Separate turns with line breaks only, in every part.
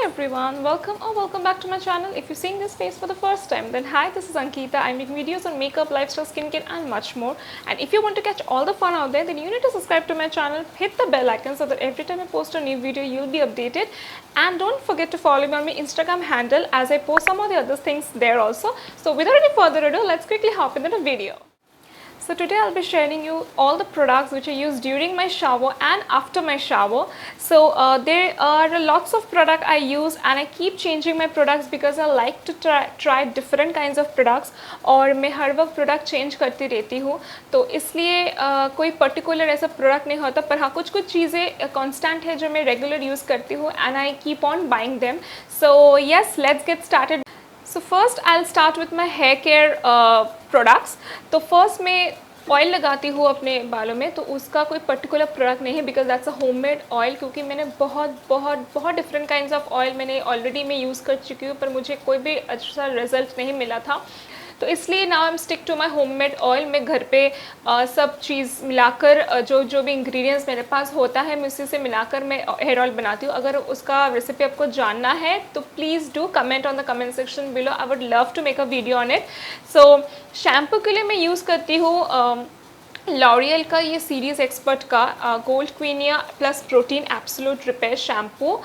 Hi everyone, welcome back to my channel. If you're seeing this face for the first time, then hi, this is Ankita. I'm making videos on makeup, lifestyle, skincare and much more. And if you want to catch all the fun out there, then you need to subscribe to my channel, hit the bell icon so that every time I post a new video, you'll be updated. And don't forget to follow me on my Instagram handle as I post some of the other things there also. So without any further ado, let's quickly hop into the video. So today I'll be sharing you all the products which I use during my shower and after my shower. So there are lots of product I use and I keep changing my products because I like to try different kinds of products और मैं हर वक्त product change करती रहती हूँ. तो इसलिए कोई particular ऐसा product नहीं होता, पर हाँ कुछ चीज़ें constant है जो मैं regular use करती हूँ and I keep on buying them. So yes, let's get started. So first I'll start with my hair care products. तो first मैं ऑयल लगाती हूँ अपने बालों में, तो उसका कोई पर्टिकुलर प्रोडक्ट नहीं है because that's a homemade oil, क्योंकि मैंने बहुत डिफरेंट काइंड्स ऑफ ऑयल मैंने ऑलरेडी मैं यूज़ कर चुकी हूँ, पर मुझे कोई भी अच्छा रिजल्ट नहीं मिला था. तो इसलिए now I am stick to my homemade oil. मैं घर पे सब चीज़ मिलाकर जो भी इंग्रेडिएंट्स मेरे पास होता है मैं उसी से मिलाकर मैं हेयर ऑयल बनाती हूँ. अगर उसका रेसिपी आपको जानना है तो please do comment on the comment section below. I would love to make a video on it. So shampoo के लिए मैं यूज़ करती हूँ लॉरियल का ये सीरीज एक्सपर्ट का gold quinoa plus protein absolute repair shampoo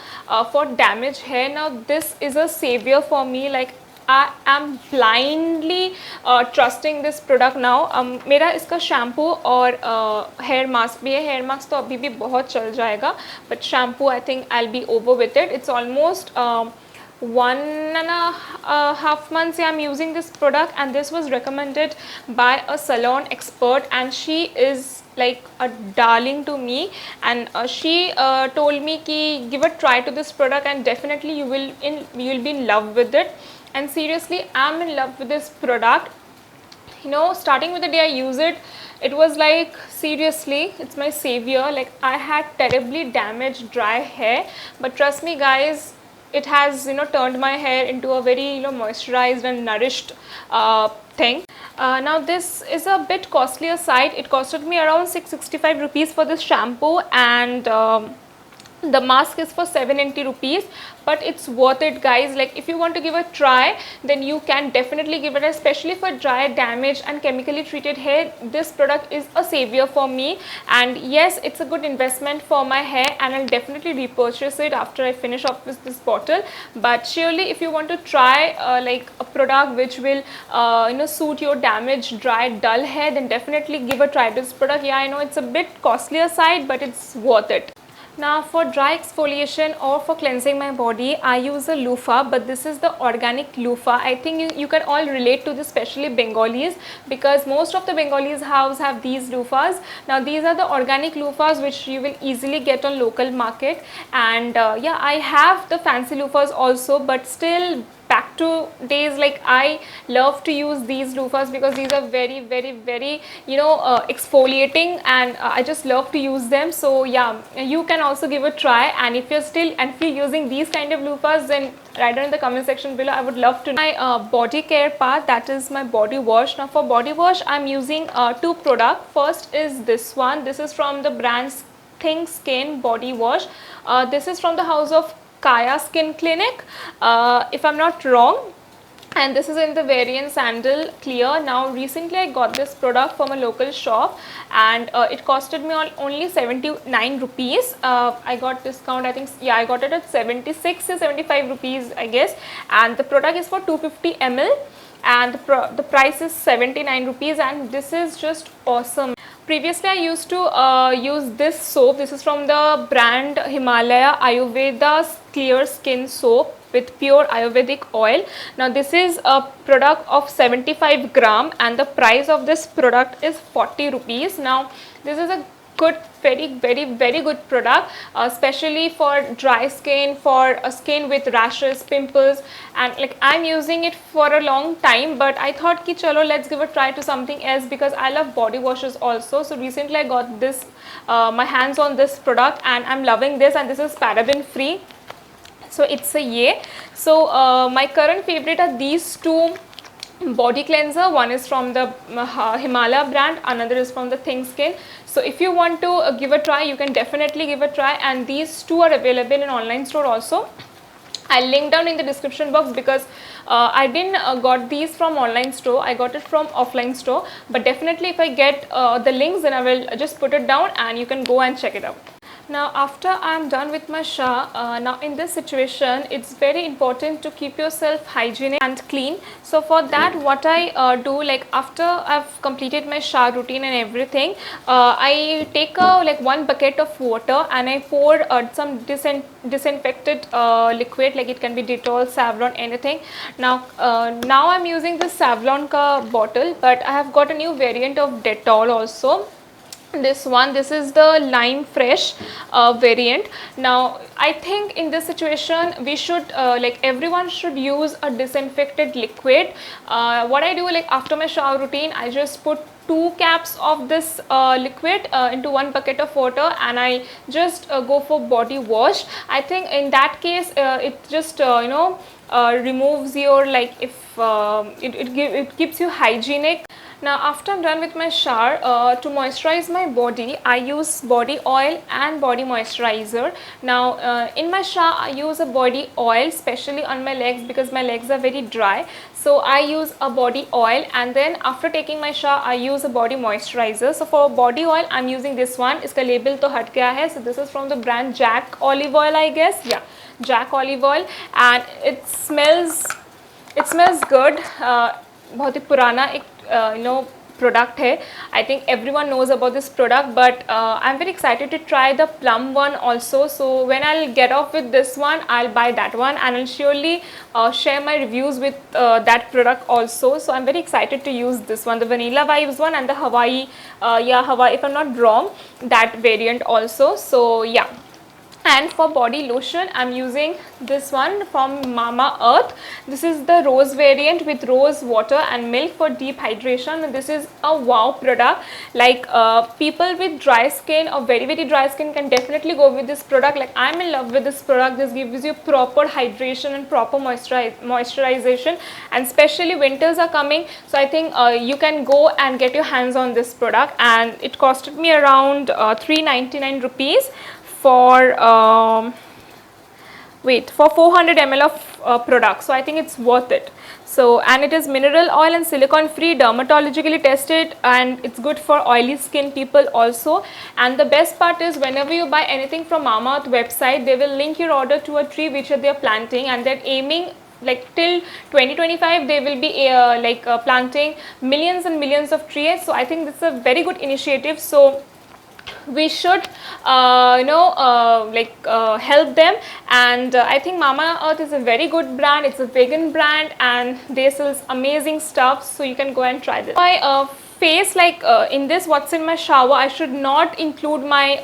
for damage hair. Now this is a saviour for me. Like I am blindly trusting this product now. मेरा इसका शैम्पू और हेयर मास्क भी है. Hair mask तो अभी भी बहुत चल जाएगा, but shampoo I think I will be over with it. It's almost 1.5 months I'm using this product, and this was recommended by a salon expert, and she is like a darling to me, and she told me ki give a try to this product and definitely you will be in love with it. And seriously, I'm in love with this product. You know, starting with the day I use it, it was like seriously it's my savior. Like I had terribly damaged dry hair, but trust me guys, it has turned my hair into a very moisturized and nourished thing. Now this is a bit costlier side. It costed me around 665 rupees for this shampoo, and the mask is for 790 rupees, but it's worth it guys. Like if you want to give a try, then you can definitely give it, especially for dry, damaged and chemically treated hair. This product is a savior for me, and yes, it's a good investment for my hair, and I'll definitely repurchase it after I finish off with this bottle. But surely if you want to try like a product which will suit your damaged, dry, dull hair, then definitely give a try to this product. Yeah, I know it's a bit costlier side, but it's worth it. Now for dry exfoliation or for cleansing my body, I use a loofah, but this is the organic loofah. I think you can all relate to this, especially Bengalis, because most of the Bengalis house have these loofahs. Now these are the organic loofahs which you will easily get on local market, and yeah, I have the fancy loofahs also, but still back to days, like I love to use these loofahs because these are very exfoliating, and I just love to use them. So yeah, you can also give a try, and if you're using these kind of loofahs, then write down in the comment section below. I would love to know. My body care part, that is my body wash. Now for body wash, I'm using two products. First is this one. This is from the brand Think Skin body wash. This is from the house of Kaya Skin Clinic, if I'm not wrong, and this is in the variant Sandal Clear. Now recently I got this product from a local shop, and it costed me only 79 rupees. I got discount, I think. Yeah, I got it at 76 to 75 rupees I guess, and the product is for 250 ml, and the price is 79 rupees, and this is just awesome. Previously I used to use this soap. This is from the brand Himalaya Ayurveda Clear Skin Soap with pure Ayurvedic oil. Now this is a product of 75 gram, and the price of this product is 40 rupees. Now this is a good, very good product, especially for dry skin, for a skin with rashes, pimples, and like I'm using it for a long time, but I thought ki chalo, let's give a try to something else because I love body washes also. So recently I got this my hands on this product, and I'm loving this, and this is paraben free, so it's a yay. So my current favorite are these two body cleanser. One is from the Himalaya brand, another is from the Think Skin. So if you want to give a try, you can definitely give a try, and these two are available in online store also. I'll link down in the description box because I didn't got these from online store. I got it from offline store. But definitely if I get the links, then I will just put it down and you can go and check it out. Now after I am done with my shower, now in this situation it's very important to keep yourself hygienic and clean. So for that what I do, like after I've completed my shower routine and everything, I take like 1 bucket of water and I pour some disinfected liquid, like it can be Dettol, Savlon, anything. Now I'm using this Savlon ka bottle, but I have got a new variant of Dettol also. This is the lime fresh variant. Now I think in this situation we should like everyone should use a disinfected liquid. What I do, like after my shower routine, I just put 2 caps of this liquid into 1 bucket of water and I just go for body wash. I think in that case it just removes your, like, if it keeps you hygienic. Now after I'm done with my shower, to moisturize my body, I use body oil and body moisturizer. Now in my shower I use a body oil, especially on my legs because my legs are very dry. So I use a body oil, and then after taking my shower I use a body moisturizer. So for body oil I'm using this one. Iska label to hat gaya hai. So this is from the brand Jack Olive Oil, I guess. Yeah, Jack Olive Oil, and it smells good. बहुत ही पुराना एक product है. I think everyone knows about this product, but I'm very excited to try the plum one also. So when I'll get off with this one, I'll buy that one and I'll surely share my reviews with that product also. So I'm very excited to use this one, the Vanilla Vibes one and the Hawaii, Hawaii, if I'm not wrong, that variant also. So yeah. And for body lotion I'm using this one from Mama Earth. This is the rose variant with rose water and milk for deep hydration, and this is a wow product. Like people with dry skin or very dry skin can definitely go with this product. Like I'm in love with this product. This gives you proper hydration and proper moisturization, and especially winters are coming, so I think you can go and get your hands on this product. And it costed me around 399 rupees for 400 ml of product. So I think it's worth it. So, and it is mineral oil and silicone free, dermatologically tested, and it's good for oily skin people also. And the best part is, whenever you buy anything from Mama Earth website, they will link your order to a tree which they are planting, and they're aiming like till 2025 they will be planting millions and millions of trees. So I think this is a very good initiative. So we should help them. And I think Mama Earth is a very good brand. It's a vegan brand and they sell amazing stuff, so you can go and try this. My face, like in this what's in my shower, I should not include my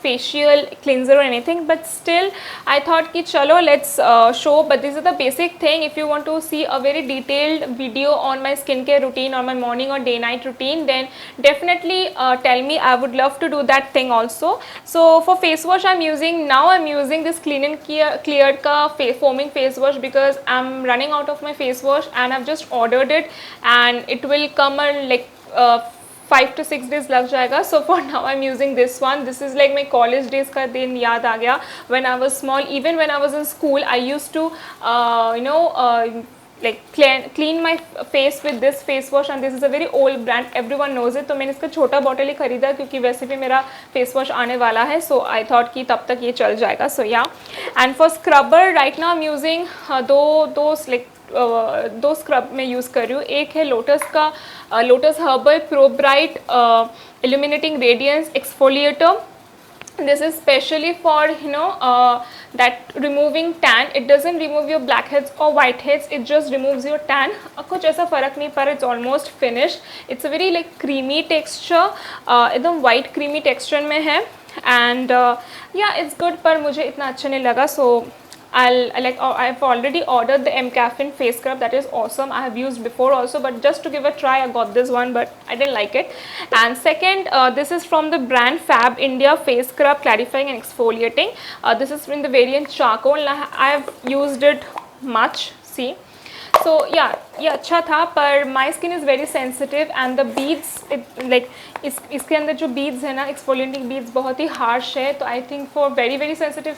facial cleanser or anything, but still I thought ki chalo let's show. But this is the basic thing. If you want to see a very detailed video on my skincare routine or my morning or day night routine, then definitely tell me. I would love to do that thing also. So for face wash I'm using this Clean and Cleared ka foaming face wash, because I'm running out of my face wash and I've just ordered it and it will come like 5 to 6 days lag jayega. So for now I'm using this one. This is like my college days ka din yaad aa gaya. When I was small, even when I was in school, I used to clean my face with this face wash, and this is a very old brand, everyone knows it. तो मैंने इसका छोटा bottle ही खरीदा क्योंकि वैसे भी मेरा face wash आने वाला है. So I thought कि तब तक ये चल जाएगा. So yeah, and for scrubber right now I'm using दो स्क्रब मैं यूज़ कर रही हूँ. एक है लोटस का lotus herbal pro bright illuminating radiance exfoliator. This is specially for that removing tan. It doesn't remove your blackheads or whiteheads, it just removes your tan. कुछ ऐसा फ़र्क नहीं पड़ा. It's almost finished. It's a very like creamy texture, एकदम white creamy texture में है. And yeah, it's good, पर मुझे इतना अच्छा नहीं लगा. So I've already ordered the M-Caffeine face scrub. That is awesome. I have used before also, but just to give a try I got this one, but I didn't like it. And second, this is from the brand Fab India face scrub, clarifying and exfoliating. This is in the variant charcoal. I have used it much. See, सो या ये अच्छा था, पर my skin is very sensitive and the beads like इसके अंदर जो beads है ना, एक्सफोलिएटिंग बीड्स बहुत ही हार्श है, तो I think for very very sensitive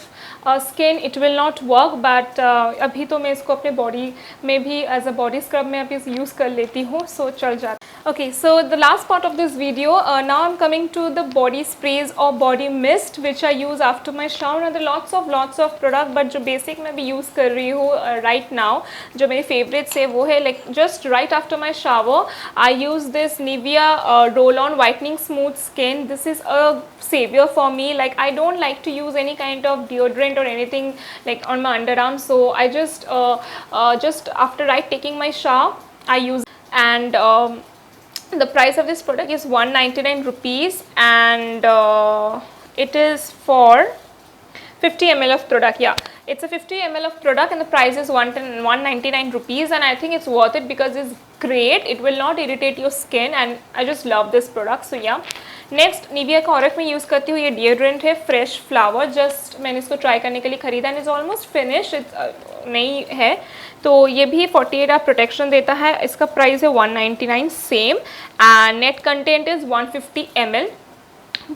skin it will not work, but अभी तो मैं इसको अपने बॉडी में भी एज अ बॉडी स्क्रब में अभी यूज़ कर लेती हूँ, सो चल जाता। Okay, so the last part of this video, now I'm coming to the body sprays or body mist which I use after my shower. Now there are lots of product, but जो basic मैं भी use कर रही हूँ right now, जो मेरे favorites है वो है like just right after my shower I use this Nivea roll-on whitening smooth skin. This is a savior for me. Like I don't like to use any kind of deodorant or anything like on my underarms, so I just after taking my shower I use, and the price of this product is 199 rupees, and it is for 50 ml of product. Yeah, it's a 50 ml of product and the price is 199 rupees, and I think it's worth it because it's great. It will not irritate your skin and I just love this product. So yeah, next Nivea का और एक मैं use करती हूँ, ये deodorant है fresh flower, just मैंने इसको ट्राई करने के लिए ख़रीदा एंड इज़ ऑलमोस्ट फिनिश, नहीं है, तो ये भी 48 आवर प्रोटेक्शन देता है। इसका प्राइस है 199 same, and net content is 150 ml,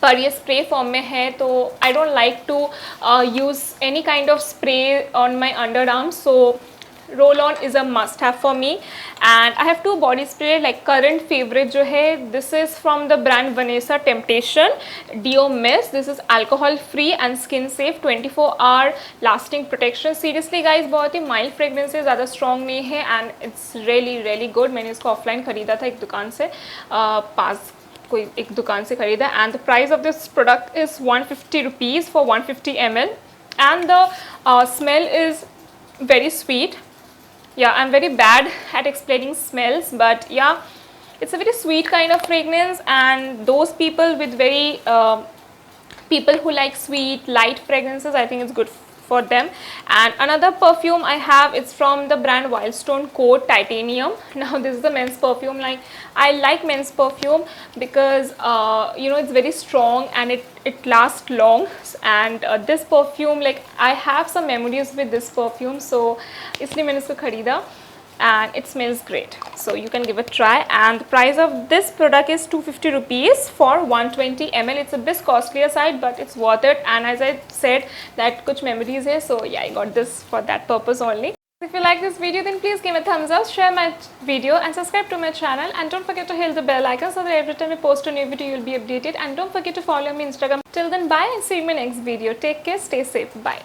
पर ये स्प्रे फॉर्म में है, तो I don't like to use any kind of spray on my underarm, so roll on is a must have for me. And I have two body spray, like current favourite जो है, this is from the brand Vanesa temptation deo mist. This is alcohol free and skin safe, 24 hour lasting protection. Seriously guys बहुत ही mild fragrance है, ज़्यादा strong नहीं है, and it's really really good. मैंने इसको offline ख़रीदा था एक दुकान से, पास कोई एक दुकान से ख़रीदा, and the price of this product is 150 rupees for 150 ml, and the smell is very sweet. Yeah, I'm very bad at explaining smells, but yeah, it's a very sweet kind of fragrance, and those people with very people who like sweet light fragrances, I think it's good for them. And another perfume I have, it's from the brand Wildstone Code Titanium. Now this is the men's perfume. Like I like men's perfume because you know, it's very strong and it lasts long, and this perfume, like I have some memories with this perfume, so इसलिए मैंने इसको खरीदा, and it smells great, so you can give it a try. And the price of this product is 250 rupees for 120 ml. It's a bit costlier side, but it's worth it, and as I said that कुछ memories है, so yeah, I got this for that purpose only. If you like this video, then please give me a thumbs up, share my video and subscribe to my channel, and don't forget to hit the bell icon so that every time I post a new video you'll be updated, and don't forget to follow me on Instagram. Till then, bye and see you in my next video. Take care, stay safe, bye.